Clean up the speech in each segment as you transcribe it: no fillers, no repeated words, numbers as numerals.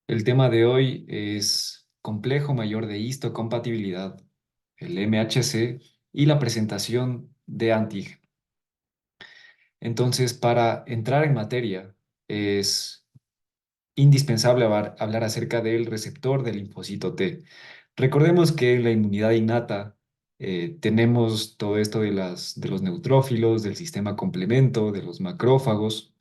El tema de hoy es complejo mayor de histocompatibilidad, el MHC, y la presentación de antígeno. Entonces, para entrar en materia, es indispensable hablar acerca del receptor del linfocito T. Recordemos que en la inmunidad innata tenemos todo esto de los neutrófilos, del sistema complemento, de los macrófagos.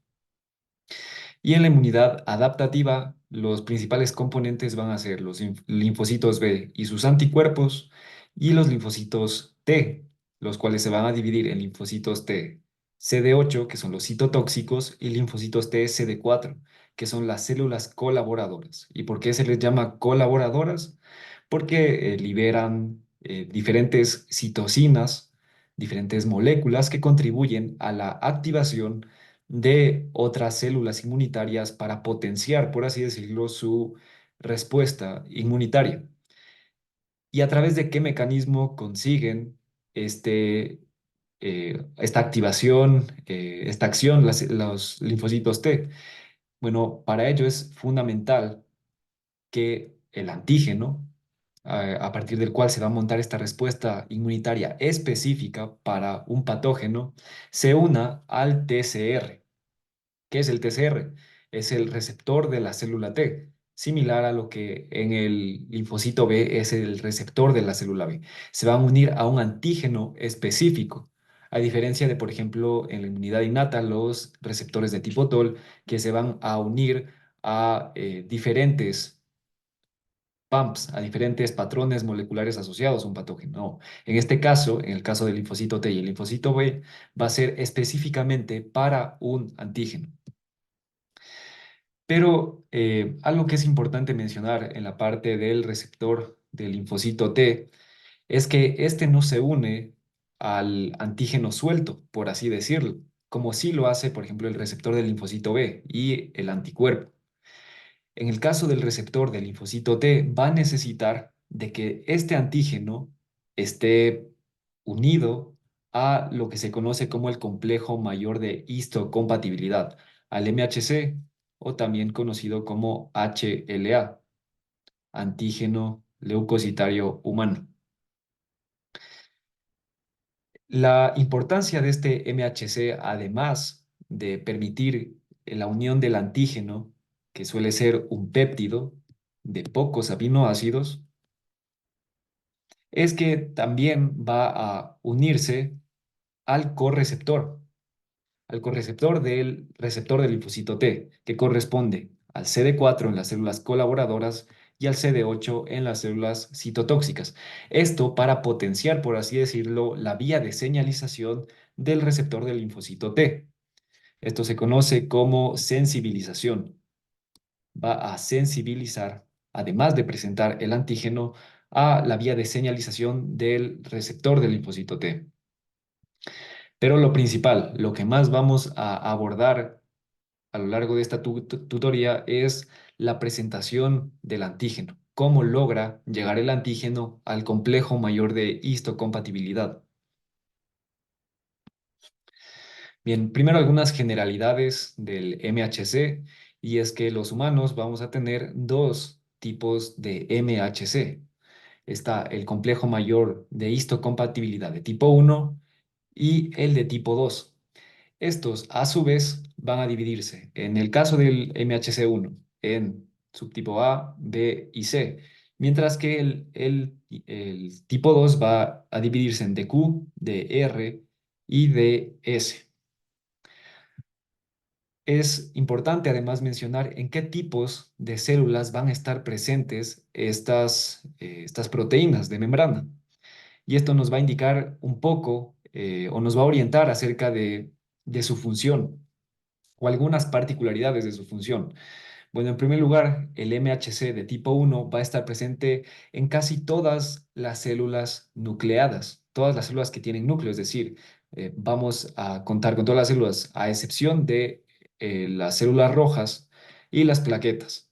Y en la inmunidad adaptativa, los principales componentes van a ser los linfocitos B y sus anticuerpos y los linfocitos T, los cuales se van a dividir en linfocitos T CD8, que son los citotóxicos, y linfocitos T CD4, que son las células colaboradoras. ¿Y por qué se les llama colaboradoras? Porque liberan diferentes citocinas, diferentes moléculas que contribuyen a la activación de otras células inmunitarias para potenciar, por así decirlo, su respuesta inmunitaria. ¿Y a través de qué mecanismo consiguen esta activación, esta acción, los linfocitos T? Bueno, para ello es fundamental que el antígeno, a partir del cual se va a montar esta respuesta inmunitaria específica para un patógeno, se una al TCR. ¿Qué es el TCR? Es el receptor de la célula T, similar a lo que en el linfocito B es el receptor de la célula B. Se van a unir a un antígeno específico, a diferencia de, por ejemplo, en la inmunidad innata, los receptores de tipo TOL, que se van a unir a diferentes PAMPs, a diferentes patrones moleculares asociados a un patógeno. No, en este caso, en el caso del linfocito T y el linfocito B, va a ser específicamente para un antígeno. Pero algo que es importante mencionar en la parte del receptor del linfocito T es que este no se une al antígeno suelto, por así decirlo, como sí lo hace, por ejemplo, el receptor del linfocito B y el anticuerpo. En el caso del receptor del linfocito T, va a necesitar de que este antígeno esté unido a lo que se conoce como el complejo mayor de histocompatibilidad, al MHC, o también conocido como HLA, antígeno leucocitario humano. La importancia de este MHC, además de permitir la unión del antígeno, que suele ser un péptido de pocos aminoácidos, es que también va a unirse al correceptor, del receptor del linfocito T, que corresponde al CD4 en las células colaboradoras y al CD8 en las células citotóxicas. Esto para potenciar, por así decirlo, la vía de señalización del receptor del linfocito T. Esto se conoce como sensibilización. Va a sensibilizar, además de presentar el antígeno, a la vía de señalización del receptor del linfocito T. Pero lo principal, lo que más vamos a abordar a lo largo de esta tutoría es la presentación del antígeno. ¿Cómo logra llegar el antígeno al complejo mayor de histocompatibilidad? Bien, primero algunas generalidades del MHC, y es que los humanos vamos a tener dos tipos de MHC. Está el complejo mayor de histocompatibilidad de tipo 1 y el de tipo 2. Estos, a su vez, van a dividirse, en el caso del MHC1, en subtipo A, B y C, mientras que el tipo 2 va a dividirse en DQ, DR y DS. Es importante además mencionar en qué tipos de células van a estar presentes estas proteínas de membrana. Y esto nos va a indicar un poco o nos va a orientar acerca de su función o algunas particularidades de su función. Bueno, en primer lugar, el MHC de tipo 1 va a estar presente en casi todas las células nucleadas, todas las células que tienen núcleo, es decir, vamos a contar con todas las células, a excepción de las células rojas y las plaquetas.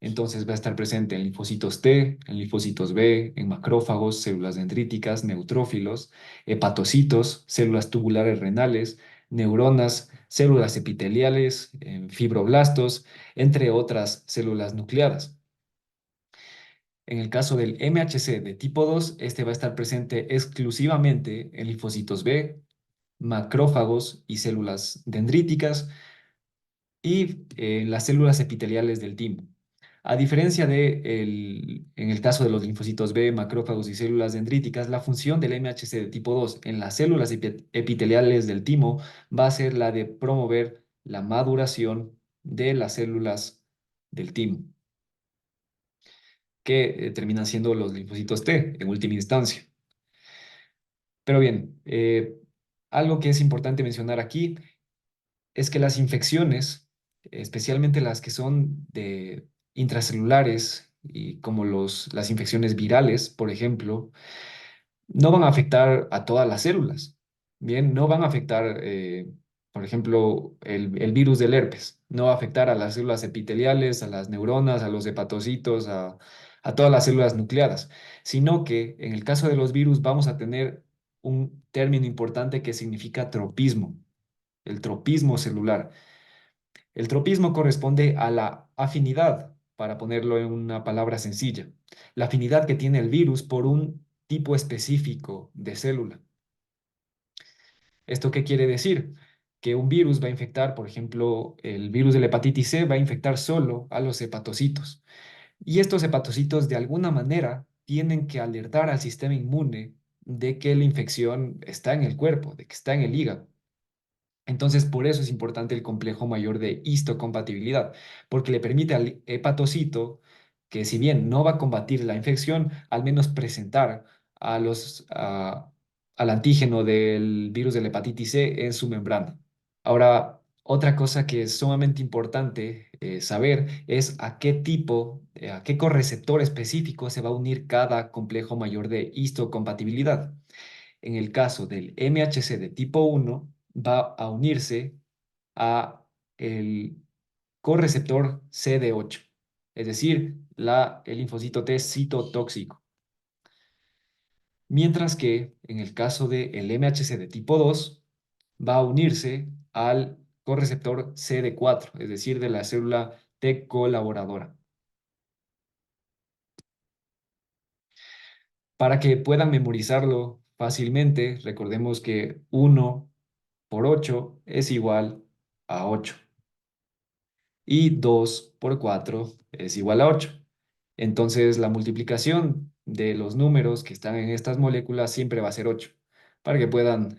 Entonces va a estar presente en linfocitos T, en linfocitos B, en macrófagos, células dendríticas, neutrófilos, hepatocitos, células tubulares renales, neuronas, células epiteliales, fibroblastos, entre otras células nucleadas. En el caso del MHC de tipo 2, este va a estar presente exclusivamente en linfocitos B, macrófagos y células dendríticas y las células epiteliales del timo. A diferencia en el caso de los linfocitos B, macrófagos y células dendríticas, la función del MHC de tipo 2 en las células epiteliales del timo va a ser la de promover la maduración de las células del timo, que terminan siendo los linfocitos T en última instancia. Pero bien, algo que es importante mencionar aquí es que las infecciones, especialmente las que son de intracelulares y como las infecciones virales, por ejemplo, no van a afectar a todas las células. Bien, no van a afectar, por ejemplo, el virus del herpes. No va a afectar a las células epiteliales, a las neuronas, a los hepatocitos, a todas las células nucleadas, sino que en el caso de los virus vamos a tener un término importante que significa tropismo, el tropismo celular. El tropismo corresponde a la afinidad, para ponerlo en una palabra sencilla, la afinidad que tiene el virus por un tipo específico de célula. ¿Esto qué quiere decir? Que un virus va a infectar, por ejemplo, el virus de la hepatitis C va a infectar solo a los hepatocitos. Y estos hepatocitos de alguna manera tienen que alertar al sistema inmune de que la infección está en el cuerpo, de que está en el hígado. Entonces, por eso es importante el complejo mayor de histocompatibilidad, porque le permite al hepatocito que si bien no va a combatir la infección, al menos presentar al antígeno del virus de la hepatitis C en su membrana. Ahora, otra cosa que es sumamente importante saber es a qué correceptor específico se va a unir cada complejo mayor de histocompatibilidad. En el caso del MHC de tipo 1, va a unirse a el correceptor CD8, es decir, el linfocito T citotóxico. Mientras que en el caso del MHC de tipo 2, va a unirse al correceptor CD4, es decir, de la célula T colaboradora. Para que puedan memorizarlo fácilmente, recordemos que 1 por 8 es igual a 8 y 2 por 4 es igual a 8. Entonces, la multiplicación de los números que están en estas moléculas siempre va a ser 8, para que puedan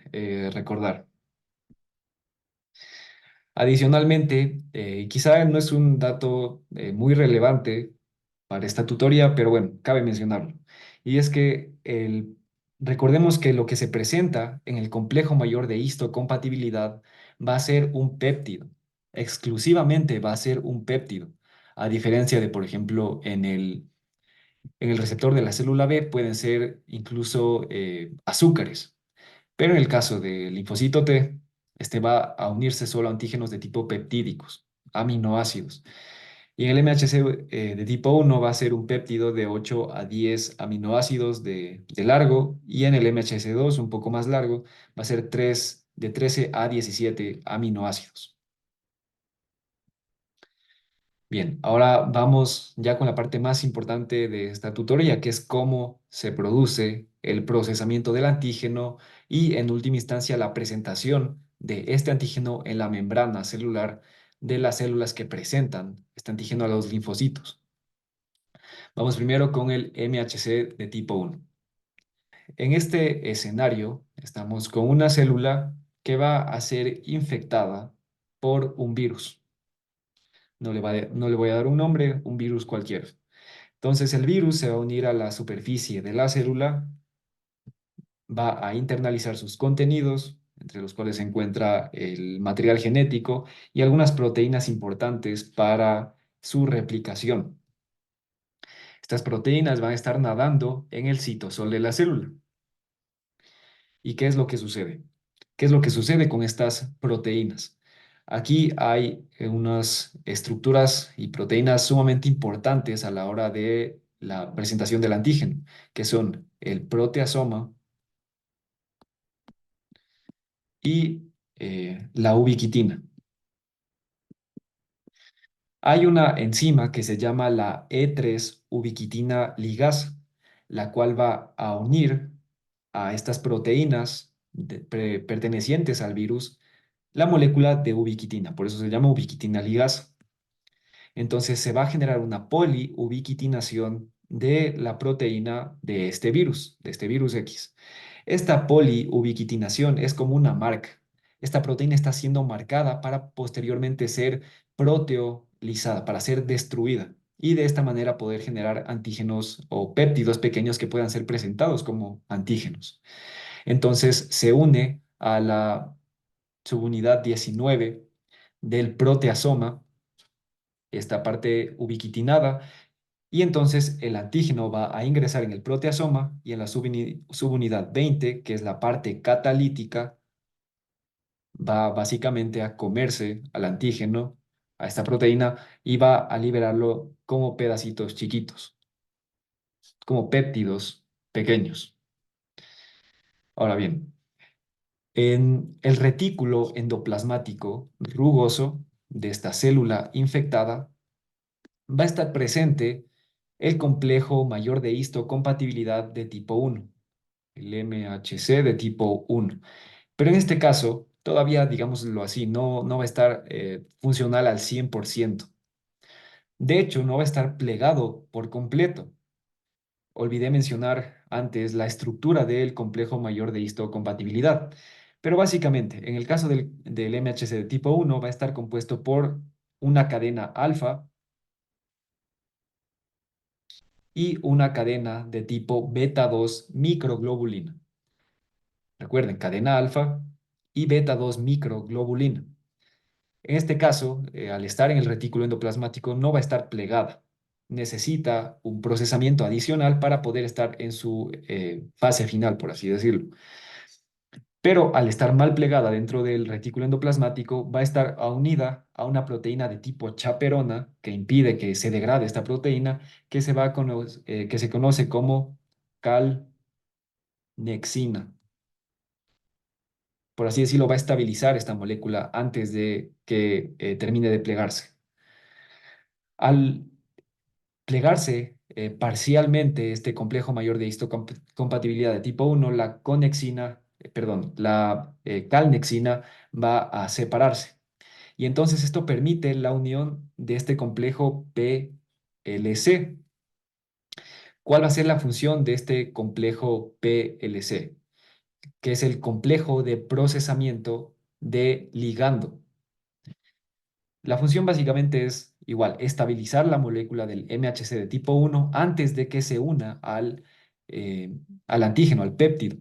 recordar. Adicionalmente, quizá no es un dato muy relevante para esta tutoría, pero bueno, cabe mencionarlo. Y es que recordemos que lo que se presenta en el complejo mayor de histocompatibilidad va a ser un péptido. Exclusivamente va a ser un péptido. A diferencia de, por ejemplo, en el receptor de la célula B pueden ser incluso azúcares. Pero en el caso del linfocito T, este va a unirse solo a antígenos de tipo peptídicos, aminoácidos. Y en el MHC de tipo 1 va a ser un péptido de 8 a 10 aminoácidos de largo, y en el MHC2, un poco más largo, va a ser de 13 a 17 aminoácidos. Bien, ahora vamos ya con la parte más importante de esta tutoría, que es cómo se produce el procesamiento del antígeno y, en última instancia, la presentación de este antígeno en la membrana celular de las células que presentan este antígeno a los linfocitos. Vamos primero con el MHC de tipo 1. En este escenario estamos con una célula que va a ser infectada por un virus. No le voy a dar un nombre, un virus cualquiera. Entonces el virus se va a unir a la superficie de la célula, va a internalizar sus contenidos, entre los cuales se encuentra el material genético y algunas proteínas importantes para su replicación. Estas proteínas van a estar nadando en el citosol de la célula. ¿Y qué es lo que sucede? ¿Qué es lo que sucede con estas proteínas? Aquí hay unas estructuras y proteínas sumamente importantes a la hora de la presentación del antígeno, que son el proteasoma y la ubiquitina. Hay una enzima que se llama la E3 ubiquitina ligasa, la cual va a unir a estas proteínas pertenecientes al virus la molécula de ubiquitina, por eso se llama ubiquitina ligasa. Entonces se va a generar una poliubiquitinación de la proteína de este virus X. Esta poliubiquitinación es como una marca. Esta proteína está siendo marcada para posteriormente ser proteolizada, para ser destruida y de esta manera poder generar antígenos o péptidos pequeños que puedan ser presentados como antígenos. Entonces se une a la subunidad 19 del proteasoma, esta parte ubiquitinada, y entonces el antígeno va a ingresar en el proteasoma y en la subunidad 20, que es la parte catalítica, va básicamente a comerse al antígeno, a esta proteína, y va a liberarlo como pedacitos chiquitos, como péptidos pequeños. Ahora bien, en el retículo endoplasmático rugoso de esta célula infectada, va a estar presente el complejo mayor de histocompatibilidad de tipo 1, el MHC de tipo 1. Pero en este caso, todavía, digámoslo así, no va a estar funcional al 100%. De hecho, no va a estar plegado por completo. Olvidé mencionar antes la estructura del complejo mayor de histocompatibilidad. Pero básicamente, en el caso del MHC de tipo 1, va a estar compuesto por una cadena alfa y una cadena de tipo beta 2 microglobulina. Recuerden, cadena alfa y beta 2 microglobulina. En este caso, al estar en el retículo endoplasmático, no va a estar plegada. Necesita un procesamiento adicional para poder estar en su fase final, por así decirlo. Pero al estar mal plegada dentro del retículo endoplasmático, va a estar unida a una proteína de tipo chaperona que impide que se degrade esta proteína, que se conoce como calnexina. Por así decirlo, va a estabilizar esta molécula antes de que termine de plegarse. Al plegarse parcialmente este complejo mayor de histocompatibilidad de tipo 1, la calnexina va a separarse. Y entonces esto permite la unión de este complejo PLC. ¿Cuál va a ser la función de este complejo PLC? Que es el complejo de procesamiento de ligando. La función básicamente es igual, estabilizar la molécula del MHC de tipo 1 antes de que se una eh, al antígeno, al péptido.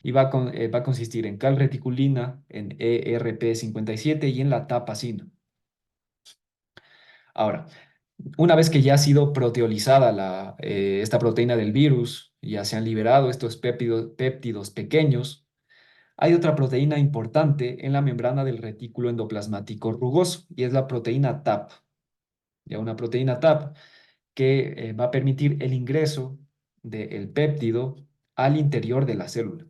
Y va a consistir en calreticulina, en ERP57 y en la tapacina. Ahora, una vez que ya ha sido proteolizada esta proteína del virus, ya se han liberado estos péptidos pequeños, hay otra proteína importante en la membrana del retículo endoplasmático rugoso y es la proteína TAP. Ya una proteína TAP que va a permitir el ingreso del péptido al interior de la célula.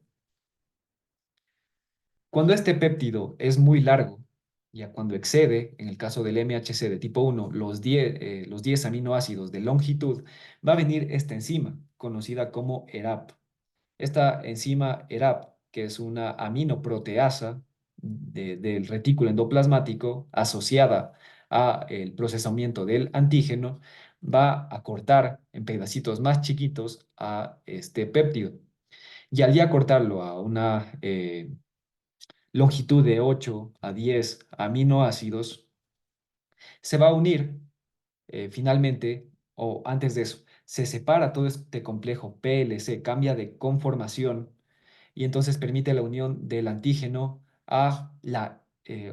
Cuando este péptido es muy largo, ya cuando excede, en el caso del MHC de tipo 1, los 10 aminoácidos de longitud, va a venir esta enzima, conocida como ERAP. Esta enzima ERAP, que es una aminoproteasa del retículo endoplasmático asociada al procesamiento del antígeno, va a cortar en pedacitos más chiquitos a este péptido. Y al ya cortarlo a una longitud de 8 a 10 aminoácidos, se va a unir finalmente, o antes de eso, se separa todo este complejo PLC, cambia de conformación y entonces permite la unión del antígeno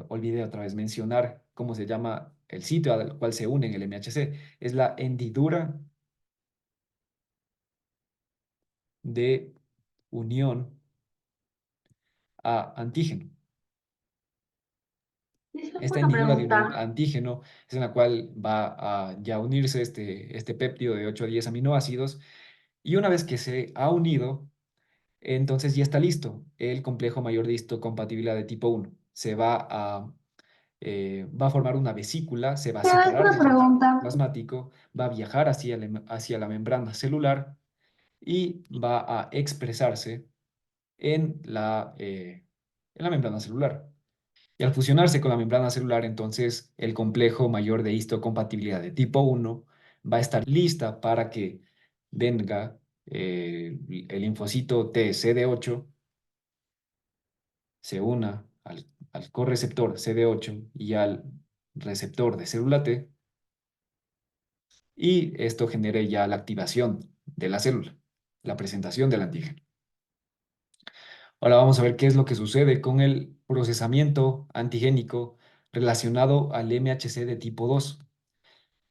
olvidé otra vez mencionar cómo se llama el sitio al cual se une en el MHC, es la hendidura de unión a antígeno. Eso fue Esta una hendidura de unión a pregunta. antígeno es en la cual va a ya unirse este péptido de 8 a 10 aminoácidos y una vez que se ha unido, entonces ya está listo el complejo mayor de histocompatibilidad de tipo 1. va a formar una vesícula, se va a Te hago separar una del tejido pregunta. plasmático, va a viajar hacia la membrana celular y va a expresarse en la membrana celular. Y al fusionarse con la membrana celular, entonces el complejo mayor de histocompatibilidad de tipo 1 va a estar lista para que venga el linfocito T CD8, se una al correceptor CD8 y al receptor de célula T, y esto genere ya la activación de la célula, la presentación del antígeno. Ahora vamos a ver qué es lo que sucede con el procesamiento antigénico relacionado al MHC de tipo 2.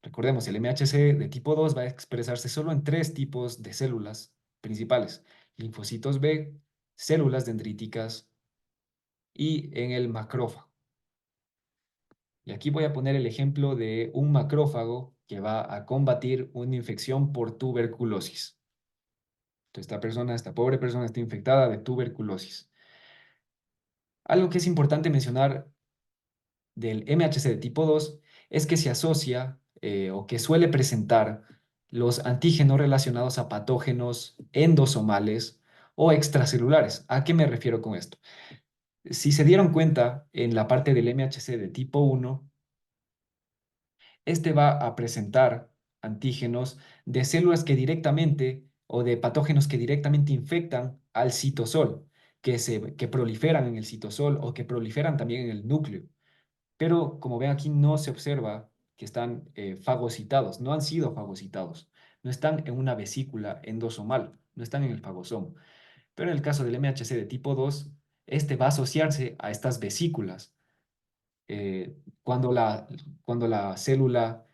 Recordemos, el MHC de tipo 2 va a expresarse solo en tres tipos de células principales: linfocitos B, células dendríticas y en el macrófago. Y aquí voy a poner el ejemplo de un macrófago que va a combatir una infección por tuberculosis. Entonces, esta pobre persona está infectada de tuberculosis. Algo que es importante mencionar del MHC de tipo 2 es que se asocia o que suele presentar los antígenos relacionados a patógenos endosomales o extracelulares. ¿A qué me refiero con esto? Si se dieron cuenta en la parte del MHC de tipo 1, este va a presentar antígenos de células que directamente o de patógenos que directamente infectan al citosol, que proliferan en el citosol o que proliferan también en el núcleo. Pero como ven aquí no se observa que están fagocitados, no han sido fagocitados, no están en una vesícula endosomal, no están en el fagosoma. Pero en el caso del MHC de tipo 2, este va a asociarse a estas vesículas. eh, cuando cuando la célula,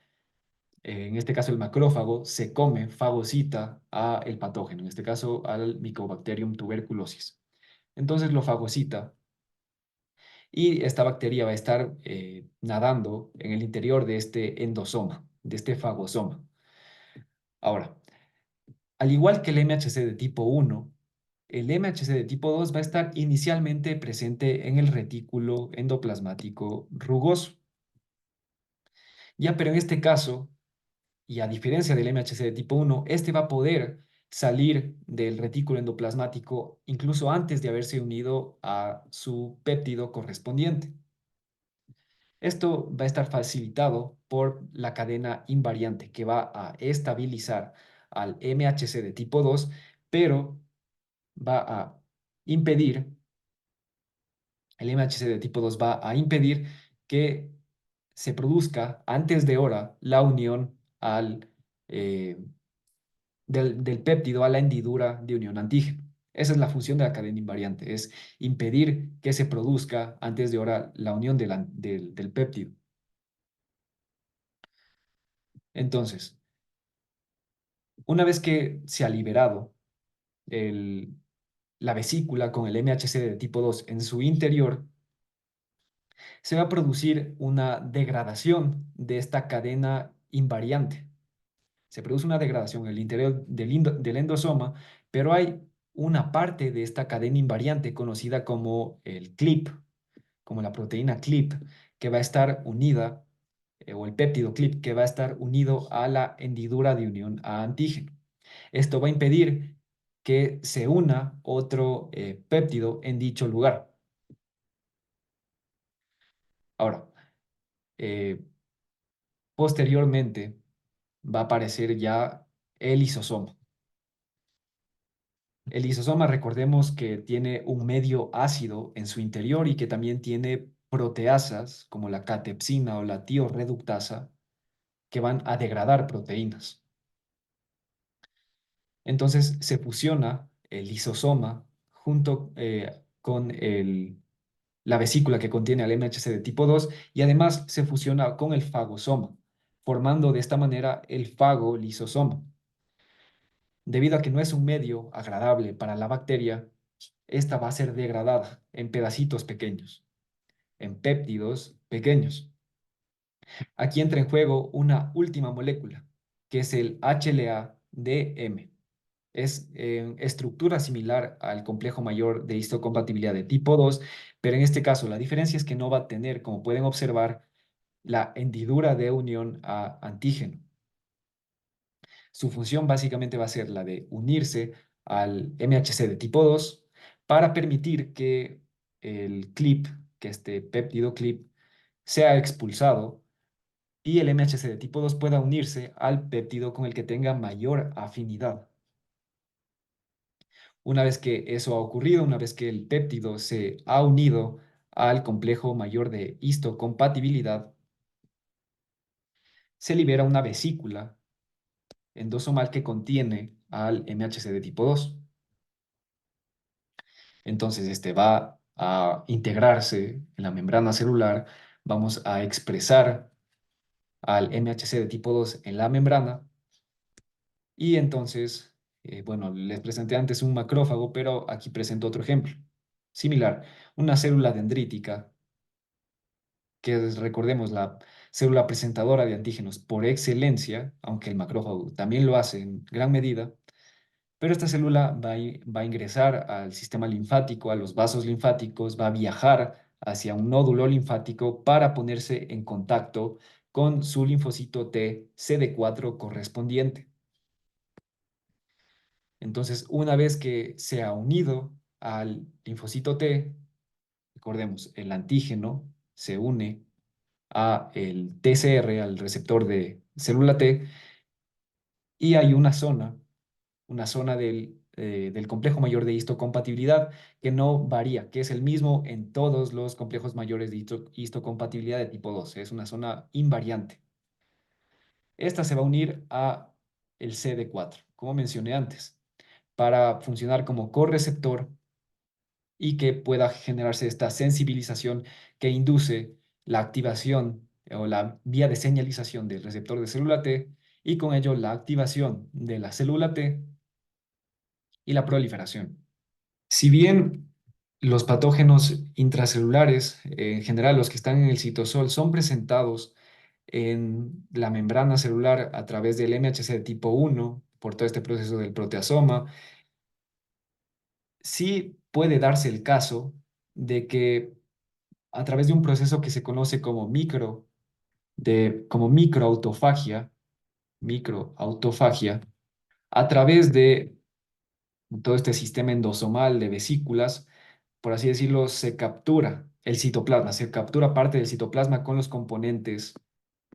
en este caso el macrófago, se come, fagocita a el patógeno, en este caso al Mycobacterium tuberculosis. Entonces lo fagocita y esta bacteria va a estar nadando en el interior de este endosoma, de este fagosoma. Ahora, al igual que el MHC de tipo 1, el MHC de tipo 2 va a estar inicialmente presente en el retículo endoplasmático rugoso. Ya, pero en este caso, y a diferencia del MHC de tipo 1, este va a poder salir del retículo endoplasmático incluso antes de haberse unido a su péptido correspondiente. Esto va a estar facilitado por la cadena invariante que va a estabilizar al MHC de tipo 2, pero va a impedir, el MHC de tipo 2 va a impedir que se produzca antes de hora la unión eh, del péptido a la hendidura de unión antígeno. Esa es la función de la cadena invariante, es impedir que se produzca antes de hora la unión del péptido. Entonces, una vez que se ha liberado el- la vesícula con el MHC de tipo 2 en su interior, se va a producir una degradación de esta cadena invariante. Se produce una degradación en el interior del endosoma, pero hay una parte de esta cadena invariante conocida como el CLIP, como la proteína CLIP, que va a estar unida, o el péptido CLIP, que va a estar unido a la hendidura de unión a antígeno. Esto va a impedir que se una otro péptido en dicho lugar. Ahora, eh, posteriormente va a aparecer ya el lisosoma. El lisosoma, recordemos que tiene un medio ácido en su interior y que también tiene proteasas como la catepsina o la tioreductasa que van a degradar proteínas. Entonces se fusiona el lisosoma junto con la vesícula que contiene al MHC de tipo 2 y además se fusiona con el fagosoma, formando de esta manera el fagolisosoma. Debido a que no es un medio agradable para la bacteria, esta va a ser degradada en pedacitos pequeños, en péptidos pequeños. Aquí entra en juego una última molécula, que es el HLA-DM. Es estructura similar al complejo mayor de histocompatibilidad de tipo 2, pero en este caso la diferencia es que no va a tener, como pueden observar, la hendidura de unión a antígeno. Su función básicamente va a ser la de unirse al MHC de tipo 2 para permitir que el clip, que este péptido clip, sea expulsado y el MHC de tipo 2 pueda unirse al péptido con el que tenga mayor afinidad. Una vez que eso ha ocurrido, una vez que el péptido se ha unido al complejo mayor de histocompatibilidad, se libera una vesícula endosomal que contiene al MHC de tipo 2. Entonces, este va a integrarse en la membrana celular, vamos a expresar al MHC de tipo 2 en la membrana y entonces, bueno, les presenté antes un macrófago, pero aquí presento otro ejemplo. Similar, una célula dendrítica, que es, recordemos, la célula presentadora de antígenos por excelencia, aunque el macrófago también lo hace en gran medida. Pero esta célula va a ingresar al sistema linfático, a los vasos linfáticos, va a viajar hacia un nódulo linfático para ponerse en contacto con su linfocito T CD4 correspondiente. Entonces, una vez que se ha unido al linfocito T, recordemos, el antígeno se une a el TCR, al receptor de célula T, y hay una zona del complejo mayor de histocompatibilidad que no varía, que es el mismo en todos los complejos mayores de histocompatibilidad de tipo 2. Es una zona invariante. Esta se va a unir a el CD4, como mencioné antes, para funcionar como correceptor y que pueda generarse esta sensibilización que induce la activación o la vía de señalización del receptor de célula T y con ello la activación de la célula T y la proliferación. Si bien los patógenos intracelulares, en general los que están en el citosol, son presentados en la membrana celular a través del MHC de tipo 1, por todo este proceso del proteasoma, sí puede darse el caso de que a través de un proceso que se conoce como como microautofagia, a través de todo este sistema endosomal de vesículas, por así decirlo, se captura el citoplasma, se captura parte del citoplasma con los componentes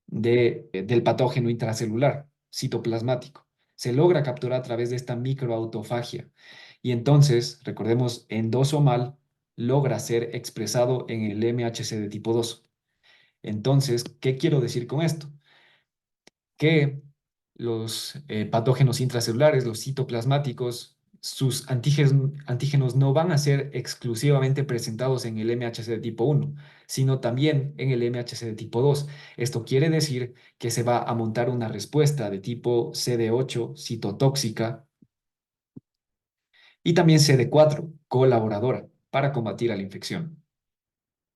del patógeno intracelular citoplasmático. Se logra capturar a través de esta microautofagia. Y entonces, recordemos, endosomal logra ser expresado en el MHC de tipo 2. Entonces, ¿qué quiero decir con esto? Que los patógenos intracelulares, los citoplasmáticos, sus antígenos no van a ser exclusivamente presentados en el MHC de tipo 1, sino también en el MHC de tipo 2. Esto quiere decir que se va a montar una respuesta de tipo CD8 citotóxica y también CD4 colaboradora para combatir a la infección.